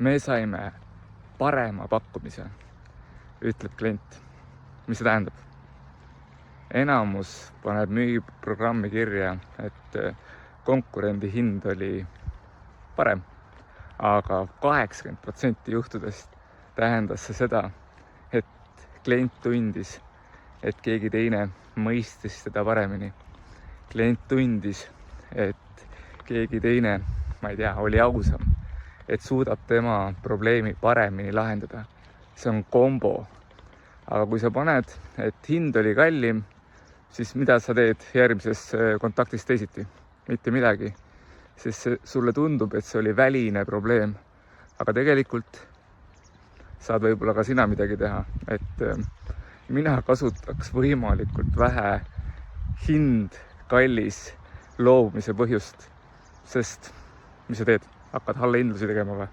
me saime parema pakkumise, ütleb klient. Mis see tähendab? Enamus paneb müügiprogrammi kirja, et konkurendi hind oli parem, aga 80% juhtudest tähendas see seda, et klient tundis, et keegi teine mõistis seda paremini. Klient tundis, et keegi teine, ma ei tea, oli ausam, et suudab tema probleemi paremini lahendada. See on kombo. Aga kui sa paned, et hind oli kallim, siis mida sa teed järgmises kontaktis teisiti? Mitte midagi. Sest sulle tundub, et see oli väline probleem. Aga tegelikult saad võib-olla ka sina midagi teha. Et mina kasutaks võimalikult vähe hind kallis loobumise põhjust. Sest mis sa teed? Hakkad allahindlusi tegema või?